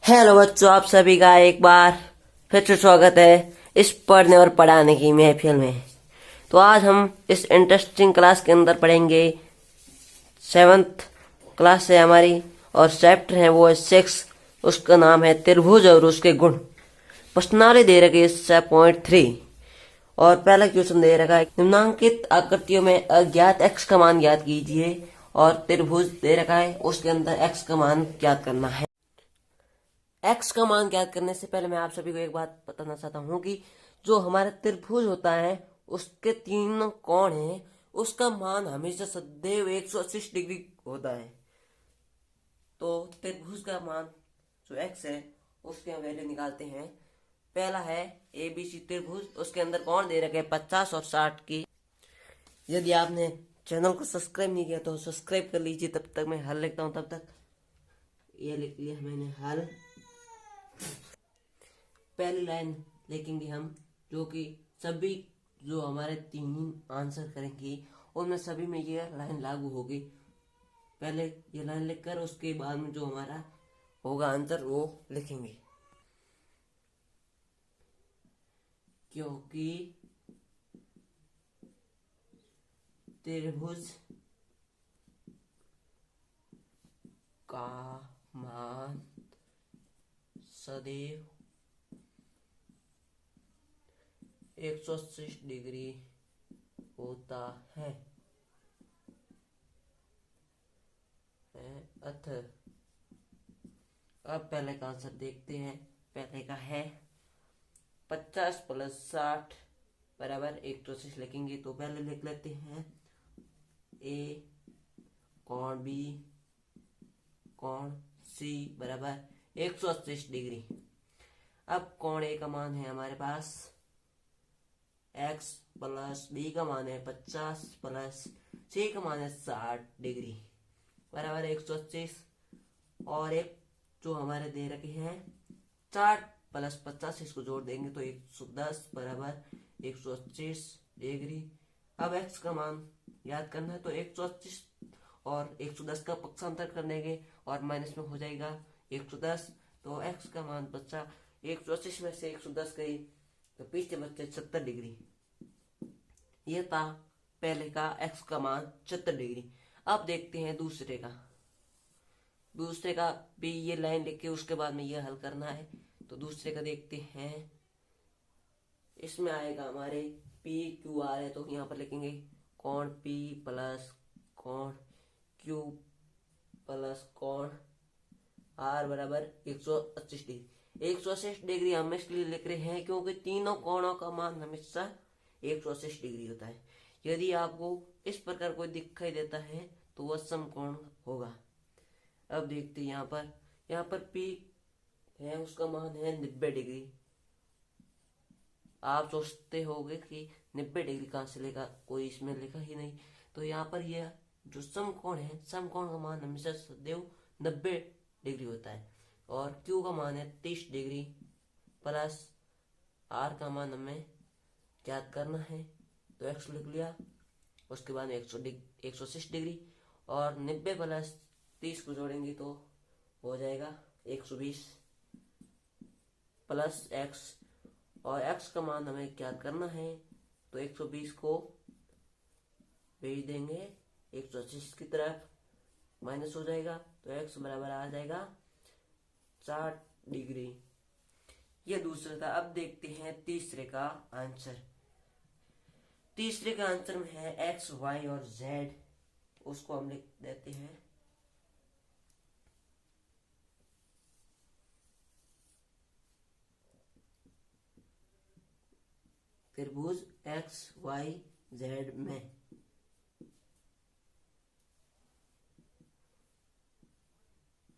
Hello बच्चों, आप सभी का एक बार फिर से स्वागत है इस पढ़ने और पढ़ाने की महफिल में। तो आज हम इस इंटरेस्टिंग क्लास के अंदर पढ़ेंगे। सेवन्थ क्लास है हमारी और चैप्टर है वो है 6। उसका नाम है त्रिभुज और उसके गुण। प्रश्नावली दे रखी है 6.3 और पहला क्वेश्चन दे रखा है निम्नांकित आकृतियों में अज्ञात x का मान ज्ञात कीजिए और त्रिभुज दे रखा है उसके अंदर x का मान ज्ञात करना है। एक्स का मान ज्ञात करने से पहले मैं आप सभी को एक बात बताना चाहता हूँ कि जो हमारा त्रिभुज होता है उसके तीन कोण हैं, उसका मान हमेशा सदैव 180 डिग्री होता है। तो त्रिभुज का मान जो एक्स है उसके हम वैल्यू निकालते हैं। पहला है ABC त्रिभुज, उसके अंदर कोण दे रखे हैं 50 और 60 की। यदि आपने चैनल को सब्सक्राइब नहीं किया तो सब्सक्राइब कर लीजिए। तब तक मैं हल लिखता हूँ, तब तक ये लिख लिया मैंने हल। पहली लाइन लिखेंगे हम, जो कि सभी जो हमारे तीन आंसर करेंगे उनमें सभी में ये लाइन लागू होगी। पहले ये लाइन लिखकर उसके बाद में जो हमारा होगा आंसर वो लिखेंगे। क्योंकि त्रिभुज का मान सदैव 180 डिग्री होता है अथ। अब पहले का आंसर देखते हैं। पहले का है 50 + 60 बराबर 180 लिखेंगे। तो पहले लिख लेते हैं ए कोण बी कोण सी बराबर 180 डिग्री। अब कोण ए का मान है हमारे पास x + b का मान है 50 + c का मान है 60 डिग्री बराबर 180। और एक जो हमारे दे रखे हैं 60 + 50, इसको जोड़ देंगे तो 110 बराबर 180 डिग्री। अब x का मान याद करना है तो 180 और 110 का पक्षांतर कर देंगे और माइनस में हो जाएगा 110। तो x का मान बचा 180 में से 110 गई तो पीछे बचे 70 डिग्री। ये था पहले का x का मान 70 डिग्री। अब देखते हैं दूसरे का। दूसरे का भी ये लाइन लिख के उसके बाद में ये हल करना है। तो दूसरे का देखते हैं। इसमें आएगा हमारे PQR है तो यहाँ पर लिखेंगे कोण P + कोण Q + कोण R बराबर 180 डिग्री। 180 डिग्री हम इसलिए लिख रहे हैं क्योंकि तीनों कोणों का मान हमेशा 180 डिग्री होता है। यदि आपको इस प्रकार कोई दिखाई देता है तो वह समकोण होगा। अब देखते हैं यहाँ पर P है, उसका मान है 90 डिग्री। आप सोचते होंगे कि 90 डिग्री कहाँ से लेगा, कोई इसमें लिखा ही नहीं। तो यहाँ पर यह जो समकोण है, समकोण का मान हमेशा सदैव 90 डिग्री होता है। और Q का मान है 30 डिग्री प्लस R का मान हमें ज्ञात करना है तो x लिख लिया। उसके बाद 180 डिग्री और 90 + 30 को जोड़ेंगे तो हो जाएगा 120 प्लस x। और x का मान हमें ज्ञात करना है तो 120 को भेज देंगे 180 की तरफ, माइनस हो जाएगा तो x बराबर आ जाएगा 60 डिग्री। ये दूसरा था। अब देखते हैं तीसरे का आंसर। तीसरे का आंसर में है x, y और z। उसको हम लिख देते हैं। त्रिभुज x, y, z में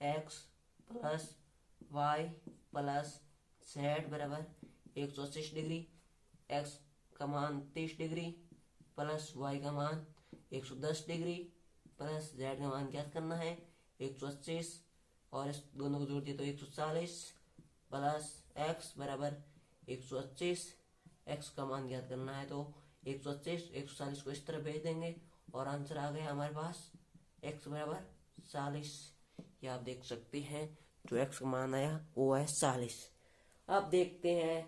x + y + z बराबर 180 डिग्री। x का मान 30 डिग्री प्लस y का मान 110 डिग्री प्लस z का मान ज्ञात करना है 180 और इस दोनों को जोड़ दिए तो 140 प्लस x बराबर 180। x का मान ज्ञात करना है तो 180 140 को इस तरह भेज देंगे और आंसर आ गया हमारे पास x बराबर 40। ये आप देख सकते हैं। जो x का मान आया वो है 40। अब देखते हैं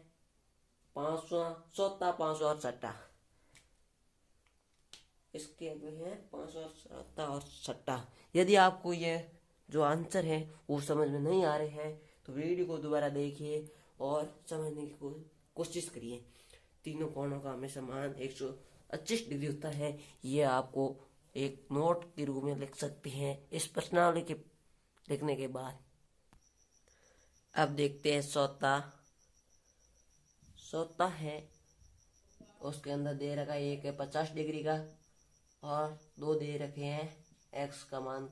पांचवा, चौथा, पांचवा और छठा। इसके में है पांचवा, चौथा और छठा। यदि आपको ये जो आंसर है वो समझ में नहीं आ रहे हैं तो वीडियो को दोबारा देखिए और समझने की कोशिश करिए। तीनों कोणों का हमेशा मान 125 डिग्री होता है। ये आपको एक नोट के रूप में लिख सकते हैं इस प्रश्नावली के लिखने के बाद। अब देखते हैं चौथा है, उसके अंदर दे रखा है एक है 50 डिग्री का और दो दे रखे हैं x का मान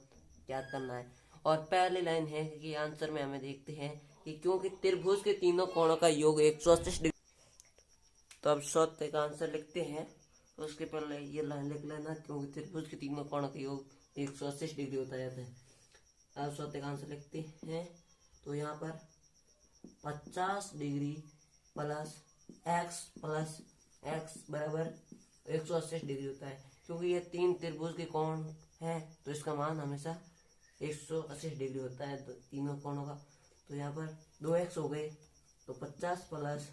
ज्ञात करना है। और पहली लाइन है कि आंसर में हमें देखते हैं कि क्योंकि त्रिभुज के तीनों कोणों का योग 180 डिग्री। तो अब चौथे का आंसर लिखते हैं। उसके पहले ये लाइन लिख लेना, क्योंकि त्रिभुज के तीनों कोणों का योग 180 डिग्री होता जाता है। अब चौथे का आंसर लिखते हैं। तो यहाँ पर 50 डिग्री प्लस x बराबर 180 डिग्री होता है। क्योंकि ये तीन त्रिभुज के कोण हैं तो इसका मान हमेशा 180 डिग्री होता है तीनों कोणों का। तो यहाँ पर 2x हो गए, तो 50 प्लस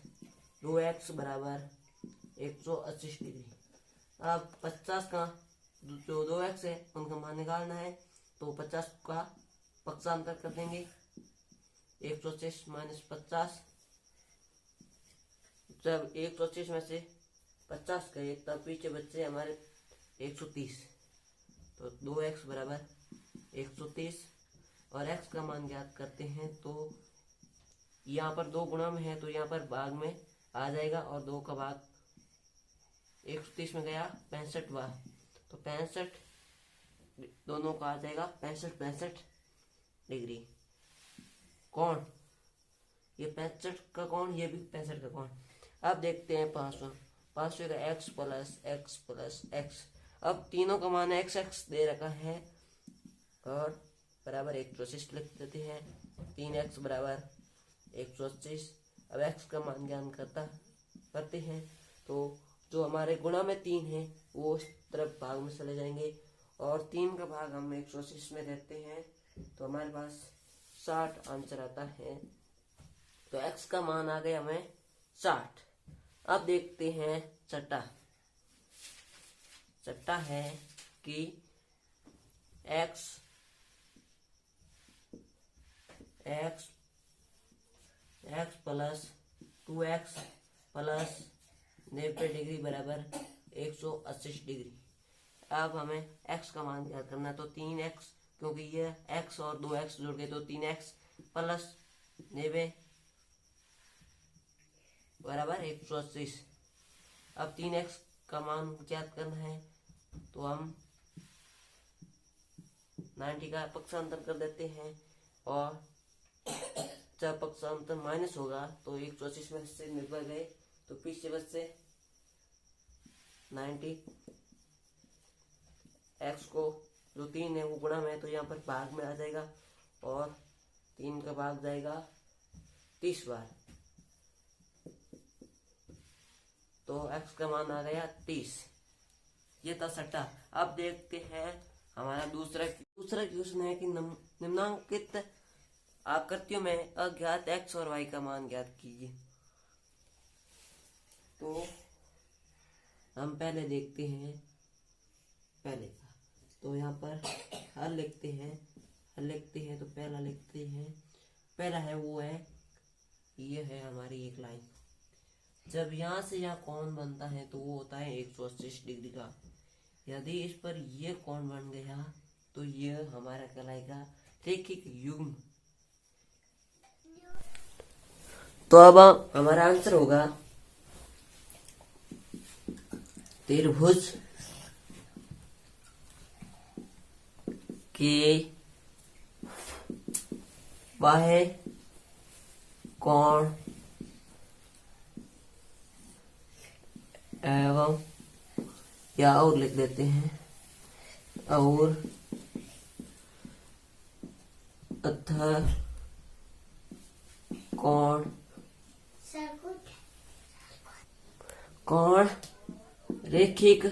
2x बराबर 180 डिग्री। अब 50 का जो 2x है उनका मान निकालना है, तो 50 का पक्षांतर कर देंगे। 180 माइनस 50, जब 180 में से 50 गए तब पीछे बचे हमारे 130। तो 2x बराबर 130 और x का मान ज्ञात करते हैं। तो यहाँ पर 2 गुणा में है तो यहाँ पर भाग में आ जाएगा और 2 का भाग 130 में गया 65 बार, तो 65 दोनों का आ जाएगा 65 डिग्री कोण। ये 65 का कोण, ये भी 65 का कोण। अब देखते हैं पांचवा का x प्लस x। अब तीनों का मान x दे रखा है और बराबर 180 लिख देते हैं। 3x बराबर 180। अब x का मान ज्ञान करते हैं, तो जो हमारे गुणा में 3 है वो उस तरफ भाग में चले जाएंगे और 3 का भाग हम 180 में देते हैं, तो हमारे पास 60 आंसर आता है। तो x का मान आ गया हमें 60। अब देखते हैं छठा है कि x plus 2x plus 90 degree बराबर 180 डिग्री। अब हमें x का मान ज्ञात करना है, तो 3x, क्योंकि ये x और 2x जुड़ गए तो 3x प्लस 90 बराबर 180। अब 3x का मान ज्ञात करना है, तो हम 90 का पक्षांतर कर देते हैं और जब पक्षांतर माइनस होगा तो 180 में से निकल गए तो पीछे बच से 90। x को जो 3 है वो गुणा में है तो यहाँ पर भाग में आ जाएगा और 3 का भाग जाएगा 30 बार, तो x का मान आ गया 30। ये था छठा। अब देखते हैं हमारा दूसरा क्वेश्चन है कि निम्नांकित आकृतियों में अज्ञात x और y का मान ज्ञात कीजिए। तो हम पहले देखते हैं पहले का। तो यहाँ पर हल लिखते हैं तो पहला है वो है, ये है हमारी एक लाइन। जब यहाँ से यहाँ कोण बनता है तो वो होता है 180 डिग्री का। यदि इस पर ये कोण बन गया तो ये हमारा कहलाएगा रैखिक युग्म। तो अब हमारा आंसर होगा त्रिभुज के बाह्य कोण एवं, या और लिख देते हैं, और अतः कोण रैखिक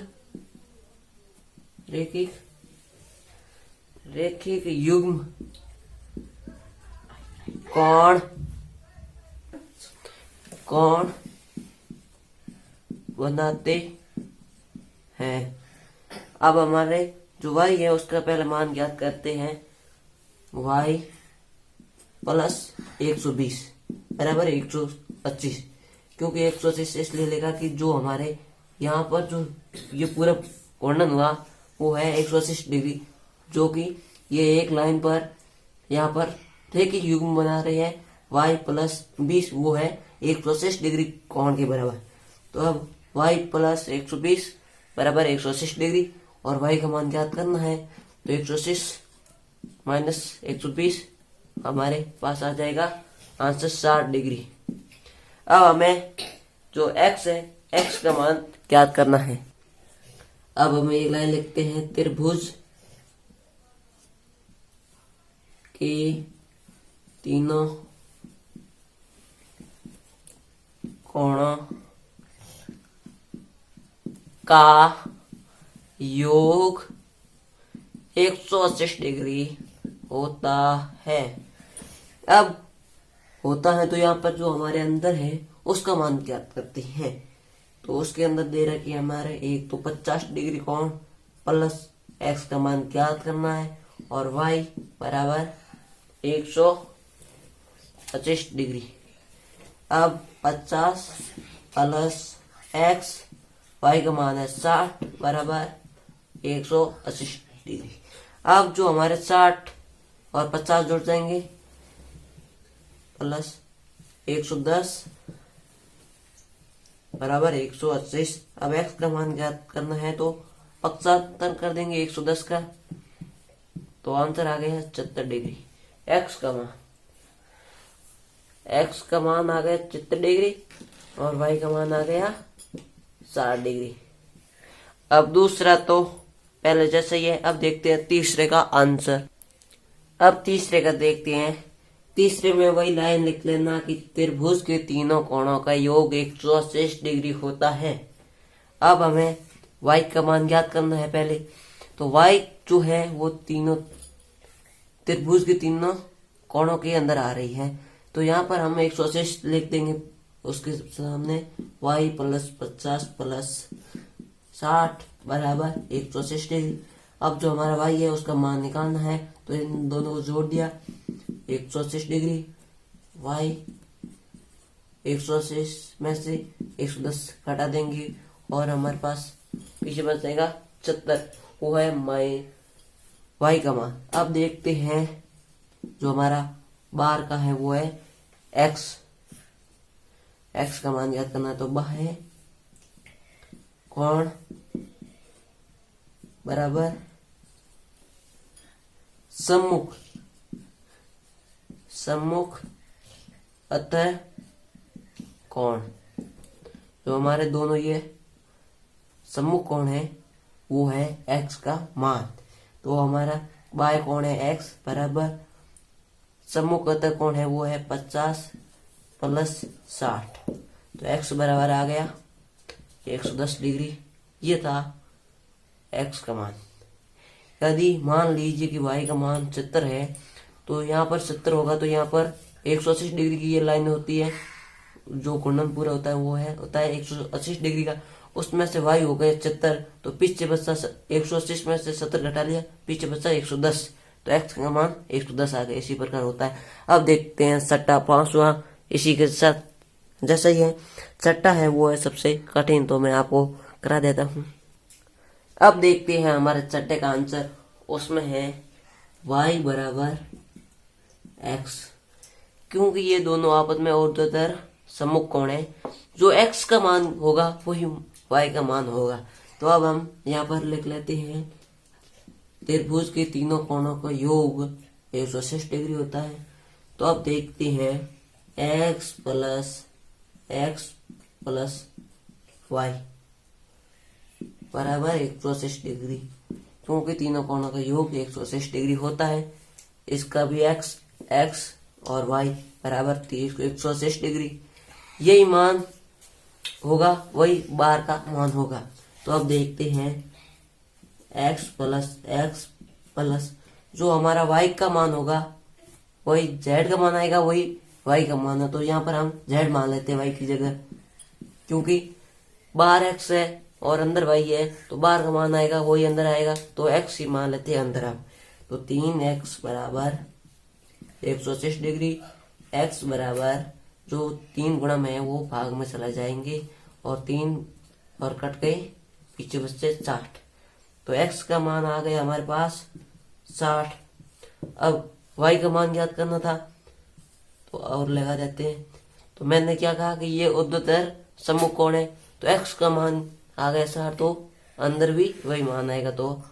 युग्म कोण कोण बनाते हैं। अब हमारे जो y है उसका पहले मान ज्ञात करते हैं। y प्लस 120 बराबर 125, क्योंकि 125 इसलिए लेगा कि जो हमारे यहाँ पर जो ये पूरा वर्णन हुआ वो है 180 डिग्री, जो कि ये एक लाइन पर यहाँ पर ठीक ही युग्म बना रही है। y प्लस 20 वो है 180 डिग्री कोण के बराबर। तो अब y प्लस 120 बराबर 180 डिग्री और y का मान ज्ञात करना है। तो 180 माइनस 120 हमारे पास आ जाएगा आंसर 60 डिग्री। अब हमें जो x है x का मान ज्ञात करना है। अब हम एक लाइन लिखते हैं, त्रिभुज के तीनों कोणों का योग 180 डिग्री होता है। अब होता है तो यहाँ पर जो हमारे अंदर है उसका मान ज्ञात करते हैं। तो उसके अंदर दे रखी है हमारे एक तो 50 डिग्री कोण प्लस x का मान ज्ञात करना है और y बराबर 125 डिग्री। अब 50 प्लस x, y का मान है 60 बराबर 180 डिग्री। अब जो हमारे 60 और 50 जुड़ जाएंगे प्लस 110 बराबर 180। अब x का मान ज्ञात करना है तो 75 कर देंगे 110 का, तो आंसर आ गया 76 डिग्री। x का मान आ गया 76 डिग्री और y का मान आ गया 60 डिग्री। अब दूसरा तो पहले जैसे ही है। अब देखते हैं तीसरे का आंसर। अब तीसरे का देखते हैं। तीसरे में वही लाइन लिख लेना कि त्रिभुज के तीनों कोणों का योग 180 डिग्री होता है। अब हमें y का मान ज्ञात करना है पहले। तो y जो है वो तीनों त्रिभुज के तीनों कोणों के अंदर आ रही है, तो यहाँ पर हम 180 लिख देंगे। उसके सामने y प्लस 50 प्लस 60 बराबर 180 डिग्री। अब जो हमारा y है उसका मान निकालना है, तो इन दोनों को जोड़ दिया 180 डिग्री। y 180 में से 110 घटा देंगे और हमारे पास पीछे बच जाएगा 76, वो है y का मान। अब देखते हैं जो हमारा बार का है वो है x का मान याद करना है। तो वह है कोण बराबर सम्मुख अतः कोण। जो हमारे दोनों ये सम्मुख कोण है वो है x का मान। तो हमारा बाह्य कोण है x बराबर सम्मुख अतः कोण है वो है 50 प्लस 60। तो x बराबर आ गया 110 डिग्री। ये था x का मान। यदि मान लीजिए कि y का मान 70 है, तो यहाँ पर 70 होगा तो यहाँ पर 180 डिग्री की ये लाइन होती है। जो घूर्णन पूरा होता है होता है 180 डिग्री का। उसमें से y हो गए 70, तो पीछे बचा 180 में से 70 घटा लिया, पीछे बचा 110, तो x का मान 110 आ गया। इसी प्रकार होता है। अब देखते हैं छठा पांचवा इसी के साथ जैसा ही है। छठा है वो है सबसे कठिन, तो मैं आपको करा देता हूँ। अब देखते हैं हमारे छठे का आंसर। उसमें है y बराबर x, क्योंकि ये दोनों आपस में ऊर्ध्वाधर सम्मुख कोण है। जो x का मान होगा वही y का मान होगा। तो अब हम यहाँ पर लिख लेते हैं त्रिभुज के तीनों कोणों का योग 180 डिग्री होता है। तो अब देखते हैं x प्लस y बराबर 180 डिग्री, क्योंकि तीनों कोणों का योग 180 डिग्री होता है। इसका भी x और y बराबर 180 डिग्री, यही मान होगा, वही बार का मान होगा। तो अब देखते हैं x प्लस जो हमारा y का मान होगा वही जेड का मान आएगा, वही वाई का मान है। तो यहाँ पर हम जेड मान लेते हैं वाई की जगह, क्योंकि बाहर एक्स है और अंदर वाई है, तो बाहर का मान आएगा वही अंदर आएगा, तो एक्स ही मान लेते हैं अंदर हम। तो 3x बराबर 180 डिग्री, x बराबर जो 3 गुणा में है वो भाग में चला जाएंगे और 3 और कट गए, पीछे बचते 60। तो x का मान आ गया हमारे पास 60। अब y का मान ज्ञात करना था, तो और लगा देते हैं। तो मैंने क्या कहा कि ये ऊर्ध्वाधर सम्मुख कोण है, तो x का मान आ गया 60, तो अंदर भी वही मान आएगा, तो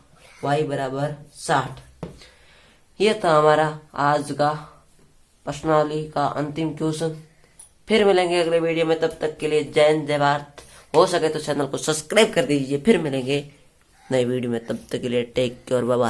y बराबर 60। यह था हमारा आज का प्रश्नावली का अंतिम क्वेश्चन। फिर मिलेंगे अगले वीडियो में, तब तक के लिए जय हिंद जय भारत। हो सके तो चैनल को सब्सक्राइब कर दीजिए। फिर मिलेंगे नई वीडियो में, तब तक के लिए टेक केयर, बाय बाय।